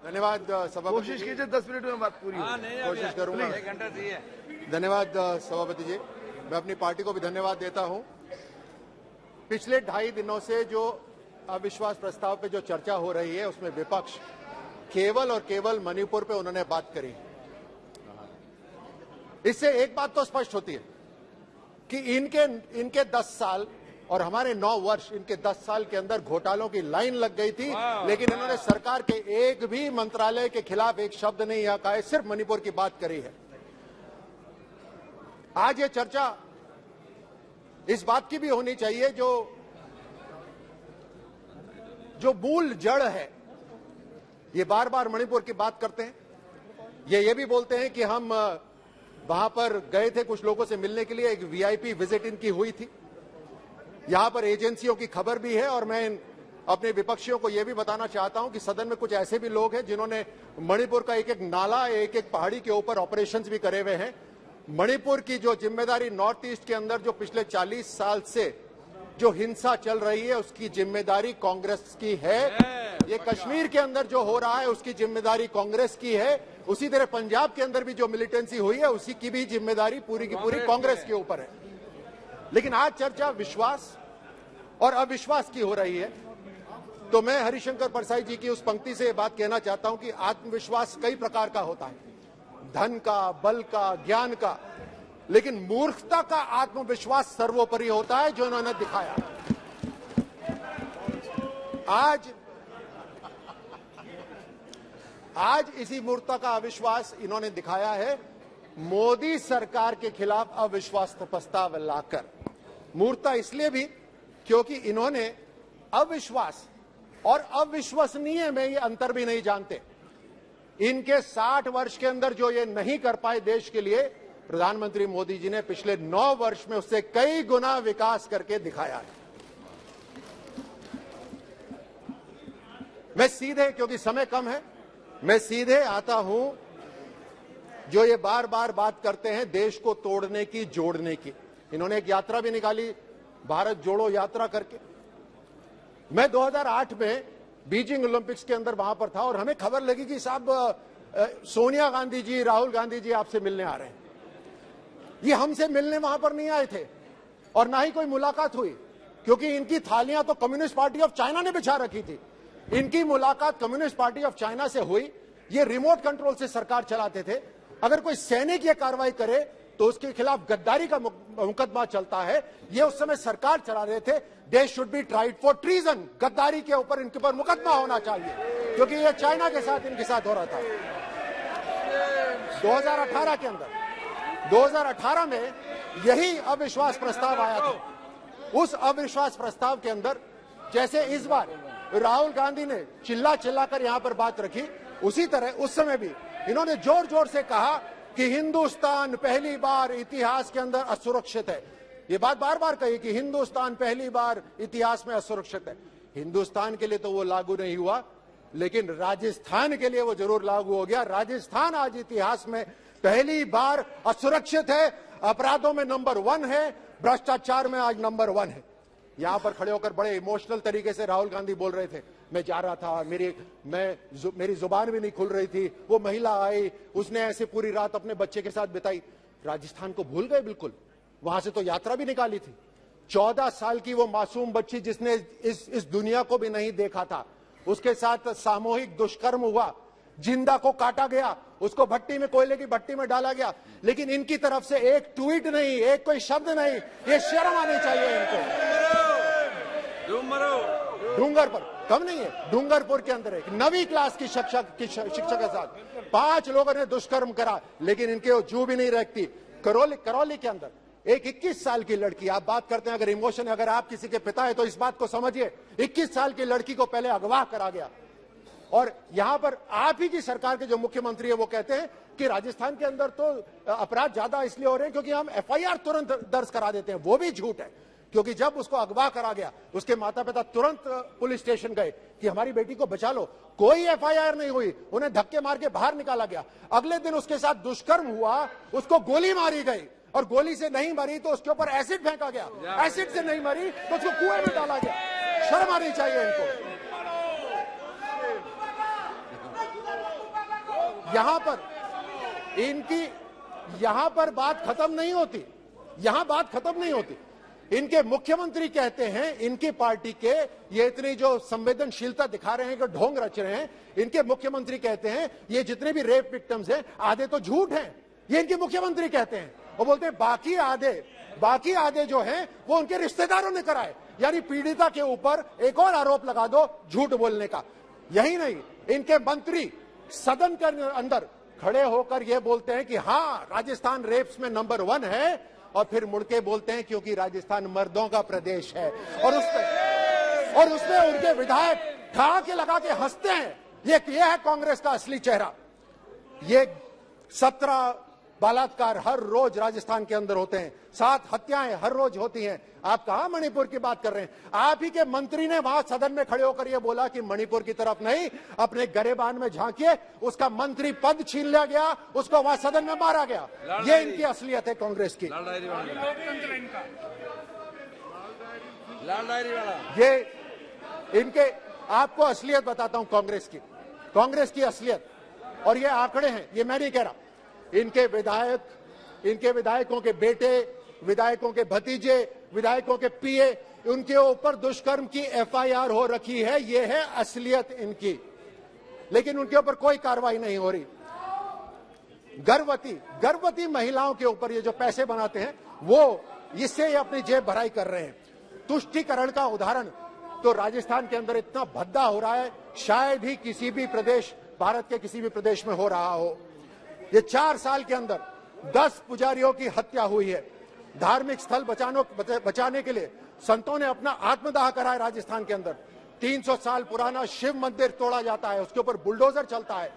धन्यवाद सभापति। कोशिश कीजिए 10 मिनट में बात पूरी हो। कोशिश करूंगा। 1 घंटा चाहिए। धन्यवाद सभापति जी। मैं अपनी पार्टी को भी धन्यवाद देता हूं। पिछले 2.5 दिनों से जो अविश्वास प्रस्ताव पे जो चर्चा हो रही है उसमें विपक्ष केवल और केवल मणिपुर पे उन्होंने बात करी। इससे एक बात तो स्पष्ट होती है कि इनके 10 साल और हमारे 9 वर्ष, इनके 10 साल के अंदर घोटालों की लाइन लग गई थी, लेकिन इन्होंने सरकार के एक भी मंत्रालय के खिलाफ एक शब्द नहीं यहाँ कहा है, सिर्फ मणिपुर की बात करी है। आज ये चर्चा इस बात की भी होनी चाहिए जो मूल जड़ है। ये बार बार मणिपुर की बात करते हैं, ये भी बोलते हैं कि हम वहां पर गए थे कुछ लोगों से मिलने के लिए, एक वीआईपी विजिट इनकी हुई थी। यहां पर एजेंसियों की खबर भी है और मैं अपने विपक्षियों को यह भी बताना चाहता हूं कि सदन में कुछ ऐसे भी लोग हैं जिन्होंने मणिपुर का एक एक नाला, एक एक पहाड़ी के ऊपर ऑपरेशंस भी करे हुए हैं। मणिपुर की जो जिम्मेदारी नॉर्थ ईस्ट के अंदर जो पिछले 40 साल से जो हिंसा चल रही है उसकी जिम्मेदारी कांग्रेस की है। ये कश्मीर के अंदर जो हो रहा है उसकी जिम्मेदारी कांग्रेस की है। उसी तरह पंजाब के अंदर भी जो मिलिटेंसी हुई है उसी की भी जिम्मेदारी पूरी की पूरी कांग्रेस के ऊपर है। लेकिन आज चर्चा विश्वास और अविश्वास की हो रही है, तो मैं हरिशंकर परसाई जी की उस पंक्ति से बात कहना चाहता हूं कि आत्मविश्वास कई प्रकार का होता है, धन का, बल का, ज्ञान का, लेकिन मूर्खता का आत्मविश्वास सर्वोपरि होता है जो इन्होंने दिखाया। आज इसी मूर्खता का अविश्वास इन्होंने दिखाया है मोदी सरकार के खिलाफ अविश्वास प्रस्ताव लाकर। मूर्खता इसलिए भी क्योंकि इन्होंने अविश्वास और अविश्वसनीय में ये अंतर भी नहीं जानते। इनके 60 वर्ष के अंदर जो ये नहीं कर पाए देश के लिए, प्रधानमंत्री मोदी जी ने पिछले 9 वर्ष में उससे कई गुना विकास करके दिखाया है। मैं सीधे, क्योंकि समय कम है, मैं सीधे आता हूं जो ये बार बार बात करते हैं देश को तोड़ने की, जोड़ने की। इन्होंने एक यात्रा भी निकाली, भारत जोड़ो यात्रा करके। मैं 2008 में बीजिंग ओलंपिक्स के अंदर वहां पर था और हमें खबर लगी कि साहब सोनिया गांधी जी, राहुल गांधी जी आपसे मिलने आ रहे हैं। ये हमसे मिलने वहां पर नहीं आए थे और ना ही कोई मुलाकात हुई, क्योंकि इनकी थालियां तो कम्युनिस्ट पार्टी ऑफ चाइना ने बिछा रखी थी। इनकी मुलाकात कम्युनिस्ट पार्टी ऑफ चाइना से हुई। ये रिमोट कंट्रोल से सरकार चलाते थे। अगर कोई सैनिक ये कार्रवाई करे तो उसके खिलाफ गद्दारी का मुकदमा चलता है। ये उस समय सरकार चला रहे थे। They should be tried for treason. गद्दारी के ऊपर इनके ऊपर मुकदमा होना चाहिए, क्योंकि ये चाइना के साथ इनके साथ हो रहा था। 2018 के अंदर 2018 में यही अविश्वास प्रस्ताव आया था। उस अविश्वास प्रस्ताव के अंदर जैसे इस बार राहुल गांधी ने चिल्ला चिल्लाकर यहां पर बात रखी, उसी तरह उस समय भी इन्होंने जोर जोर से कहा कि हिंदुस्तान पहली बार इतिहास के अंदर असुरक्षित है। ये बात बार बार कही कि हिंदुस्तान पहली बार इतिहास में असुरक्षित है। हिंदुस्तान के लिए तो वो लागू नहीं हुआ, लेकिन राजस्थान के लिए वो जरूर लागू हो गया। राजस्थान आज इतिहास में पहली बार असुरक्षित है, अपराधों में नंबर 1 है, भ्रष्टाचार में आज नंबर 1 है। यहां पर खड़े होकर बड़े इमोशनल तरीके से राहुल गांधी बोल रहे थे, मैं जा रहा था, मेरी जुबान भी नहीं खुल रही थी, वो महिला आई, उसने ऐसे पूरी रात अपने बच्चे के साथ बिताई। राजस्थान को भूल गए बिल्कुल। वहां से तो यात्रा भी निकाली थी। 14 साल की वो मासूम बच्ची जिसने इस दुनिया को भी नहीं देखा था, उसके साथ सामूहिक दुष्कर्म हुआ, जिंदा को काटा गया, उसको भट्टी में, कोयले की भट्टी में डाला गया। लेकिन इनकी तरफ से एक ट्वीट नहीं, एक कोई शब्द नहीं। ये शर्म आनी चाहिए इनको। डूंगर पर कम नहीं है, डूंगरपुर के अंदर एक 9वीं क्लास की शिक्षक के साथ 5 लोगों ने दुष्कर्म करा, लेकिन इनके जू भी नहीं रखती। करौली के अंदर एक 21 साल की लड़की, आप बात करते हैं अगर इमोशन, अगर आप किसी के पिता है तो इस बात को समझिए, 21 साल की लड़की को पहले अगवा करा गया। और यहां पर आप ही की सरकार के जो मुख्यमंत्री है वो कहते हैं कि राजस्थान के अंदर तो अपराध ज्यादा इसलिए हो रहे हैं क्योंकि हम एफआईआर तुरंत दर्ज करा देते हैं। वो भी झूठ है, क्योंकि जब उसको अगवा करा गया उसके माता पिता तुरंत पुलिस स्टेशन गए कि हमारी बेटी को बचा लो। कोई एफआईआर नहीं हुई, उन्हें धक्के मार के बाहर निकाला गया। अगले दिन उसके साथ दुष्कर्म हुआ, उसको गोली मारी गई, और गोली से नहीं मरी तो उसके ऊपर एसिड फेंका गया, एसिड से नहीं मरी तो उसको कुएं में डाला गया। शर्म आनी चाहिए इनको। यहां पर इनकी यहां पर बात खत्म नहीं होती, यहां बात खत्म नहीं होती। इनके मुख्यमंत्री कहते हैं, इनकी पार्टी के ये इतनी जो संवेदनशीलता दिखा रहे हैं कि ढोंग रच रहे हैं, इनके मुख्यमंत्री कहते हैं ये जितने भी रेप विक्टिम्स हैं आधे तो झूठ हैं, ये इनके मुख्यमंत्री कहते हैं। वो बोलते हैं बाकी आधे जो हैं वो उनके रिश्तेदारों ने कराए, यानी पीड़िता के ऊपर एक और आरोप लगा दो झूठ बोलने का। यही नहीं, इनके मंत्री सदन के अंदर खड़े होकर ये बोलते हैं कि हाँ राजस्थान रेप्स में नंबर 1 है, और फिर मुड़के बोलते हैं क्योंकि राजस्थान मर्दों का प्रदेश है, और उसमें उनके विधायक ठहाके लगा के हंसते हैं। ये है कांग्रेस का असली चेहरा। ये 17 बलात्कार हर रोज राजस्थान के अंदर होते हैं, 7 हत्याएं हर रोज होती हैं। आप कहां मणिपुर की बात कर रहे हैं? आप ही के मंत्री ने वहां सदन में खड़े होकर यह बोला कि मणिपुर की तरफ नहीं, अपने गरेबान में झांकिए। उसका मंत्री पद छीन लिया गया, उसको वहां सदन में मारा गया। ये इनकी असलियत है कांग्रेस की। ये इनके, आपको असलियत बताता हूं कांग्रेस की असलियत, और ये आंकड़े हैं, ये मैं नहीं कह रहा। इनके विधायकों के बेटे, विधायकों के भतीजे, विधायकों के पीए, उनके ऊपर दुष्कर्म की एफआईआर हो रखी है। ये है असलियत इनकी, लेकिन उनके ऊपर कोई कार्रवाई नहीं हो रही। गर्भवती महिलाओं के ऊपर ये जो पैसे बनाते हैं, वो इससे ये अपनी जेब भराई कर रहे हैं। तुष्टीकरण का उदाहरण तो राजस्थान के अंदर इतना भद्दा हो रहा है, शायद ही किसी भी प्रदेश, भारत के किसी भी प्रदेश में हो रहा हो। ये 4 साल के अंदर 10 पुजारियों की हत्या हुई है। धार्मिक स्थल बचाने के लिए संतों ने अपना आत्मदाह करा है राजस्थान के अंदर। 300 साल पुराना शिव मंदिर तोड़ा जाता है, उसके ऊपर बुलडोजर चलता है।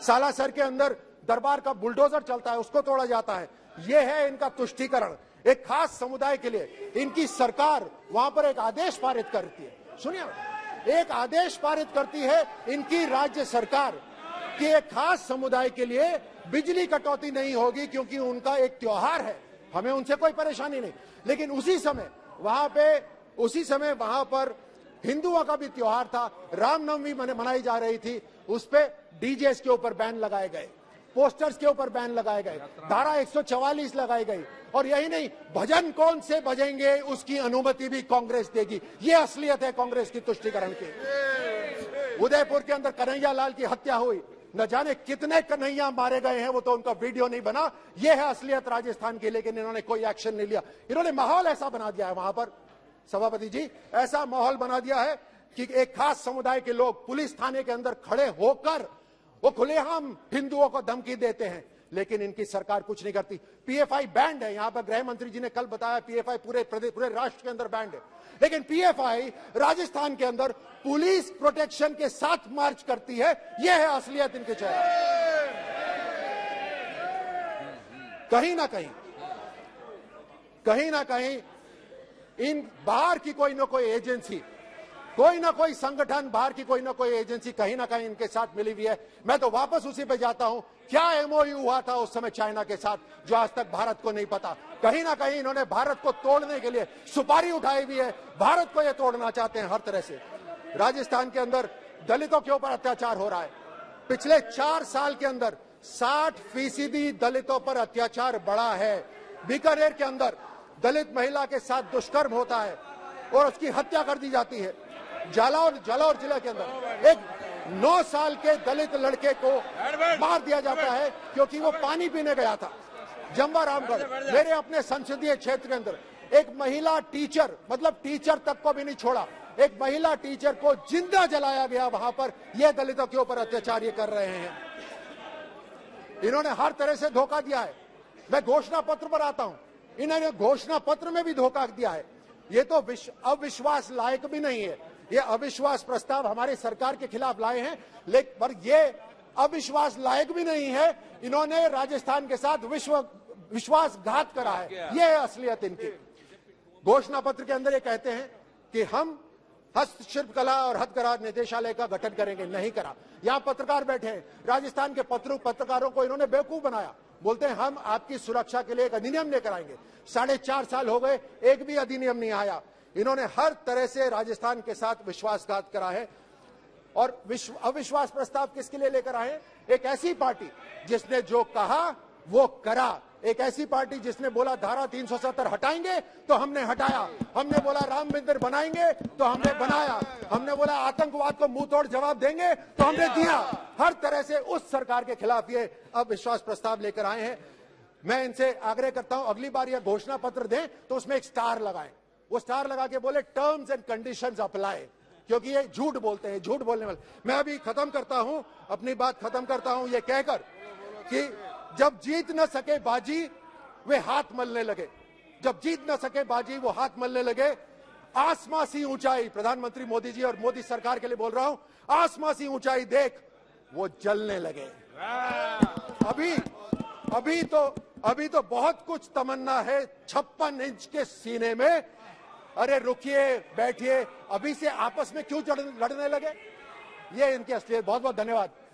सालासर के अंदर दरबार का बुलडोजर चलता है, उसको तोड़ा जाता है। यह है इनका तुष्टीकरण। एक खास समुदाय के लिए इनकी सरकार वहां पर एक आदेश पारित करती है। सुनिए, एक आदेश पारित करती है इनकी राज्य सरकार कि एक खास समुदाय के लिए बिजली कटौती नहीं होगी क्योंकि उनका एक त्योहार है, हमें उनसे कोई परेशानी नहीं। लेकिन उसी समय वहां पर हिंदुओं का भी त्योहार था, रामनवमी मनाई जा रही थी, उस पे डीजेस के ऊपर बैन लगाए गए, पोस्टर्स के ऊपर बैन लगाए गए, धारा 144 लगाई गई। और यही नहीं, भजन कौन से बजेंगे उसकी अनुमति भी कांग्रेस देगी। ये असलियत है कांग्रेस की तुष्टीकरण की। उदयपुर के अंदर कन्हैया लाल की हत्या हुई, न जाने कितने कन्हैया मारे गए हैं, वो तो उनका वीडियो नहीं बना। ये है असलियत राजस्थान की, लेकिन इन्होंने कोई एक्शन नहीं लिया। इन्होंने माहौल ऐसा बना दिया है वहां पर, सभापति जी, ऐसा माहौल बना दिया है कि एक खास समुदाय के लोग पुलिस थाने के अंदर खड़े होकर वो खुलेआम हिंदुओं को धमकी देते हैं, लेकिन इनकी सरकार कुछ नहीं करती। पीएफआई बैंड है, यहां पर गृह मंत्री जी ने कल बताया पीएफआई पूरे राष्ट्र के अंदर बैंड है, लेकिन पीएफआई राजस्थान के अंदर पुलिस प्रोटेक्शन के साथ मार्च करती है। यह है असलियत इनके चेहरे। कहीं ना कहीं इन बाहर की कोई ना कोई एजेंसी, कोई ना कोई संगठन, बाहर की कोई ना कोई एजेंसी कहीं ना कहीं इनके साथ मिली हुई है। मैं तो वापस उसी पे जाता हूं, क्या एमओयू हुआ था उस समय चाइना के साथ, जो आज तक भारत को नहीं पता। कहीं ना कहीं इन्होंने भारत को तोड़ने के लिए सुपारी उठाई हुई है, भारत को ये तोड़ना चाहते हैं हर तरह से। राजस्थान के अंदर दलितों के ऊपर अत्याचार हो रहा है। पिछले 4 साल के अंदर 60% दलितों पर अत्याचार बढ़ा है। बीकानेर के अंदर दलित महिला के साथ दुष्कर्म होता है और उसकी हत्या कर दी जाती है। जालौर जिले के अंदर एक 9 साल के दलित लड़के को मार दिया जाता है क्योंकि वो पानी पीने गया था। जम्वा रामगढ़, मेरे अपने संसदीय क्षेत्र के अंदर एक महिला टीचर, मतलब टीचर तक को भी नहीं छोड़ा, एक महिला टीचर को जिंदा जलाया गया वहां पर। यह दलितों के ऊपर अत्याचार ये कर रहे हैं। इन्होंने हर तरह से धोखा दिया है। मैं घोषणा पत्र पर आता हूं, इन्होंने घोषणा पत्र में भी धोखा दिया है। ये तो अविश्वास लायक भी नहीं है। ये अविश्वास प्रस्ताव हमारी सरकार के खिलाफ लाए हैं, लेकिन पर ये अविश्वास लायक भी नहीं है। इन्होंने राजस्थान के साथ विश्वासघात करा है। ये है असलियत इनकी। घोषणा पत्र के अंदर ये कहते हैं कि हम हस्तशिल्प कला और हथकरघा निदेशालय का गठन करेंगे, नहीं करा। यहाँ पत्रकार बैठे हैं, राजस्थान के पत्रकारों को इन्होंने बेवकूफ बनाया। बोलते हैं हम आपकी सुरक्षा के लिए एक अधिनियम लेकर आएंगे। 4.5 साल हो गए, एक भी अधिनियम नहीं आया। इन्होंने हर तरह से राजस्थान के साथ विश्वासघात करा है। और अविश्वास प्रस्ताव किसके लिए लेकर आए? एक ऐसी पार्टी जिसने जो कहा वो करा, एक ऐसी पार्टी जिसने बोला धारा 370 हटाएंगे तो हमने हटाया, हमने बोला राम मंदिर बनाएंगे तो हमने बनाया, हमने बोला आतंकवाद को मुंह तोड़ जवाब देंगे तो हमने दिया। हर तरह से उस सरकार के खिलाफ ये अविश्वास प्रस्ताव लेकर आए हैं। मैं इनसे आग्रह करता हूं अगली बार यह घोषणा पत्र दें तो उसमें एक स्टार लगाएं, वो स्टार लगा के बोले टर्म्स एंड कंडीशंस अप्लाई, क्योंकि ये झूठ बोलते हैं, झूठ बोलने वाले। मैं अभी खत्म करता हूं, अपनी बात खत्म करता हूं ये कहकर कि जब जीत न सके बाजी वे हाथ मलने लगे, जब जीत न सके बाजी वो हाथ मलने लगे। आसमां सी ऊंचाई, प्रधानमंत्री मोदी जी और मोदी सरकार के लिए बोल रहा हूं, आसमां सी ऊंचाई देख वो जलने लगे। अभी तो बहुत कुछ तमन्ना है 56 इंच के सीने में। अरे रुकिए, बैठिए, अभी से आपस में क्यों लड़ने लगे? ये इनकी असलियत। बहुत बहुत धन्यवाद।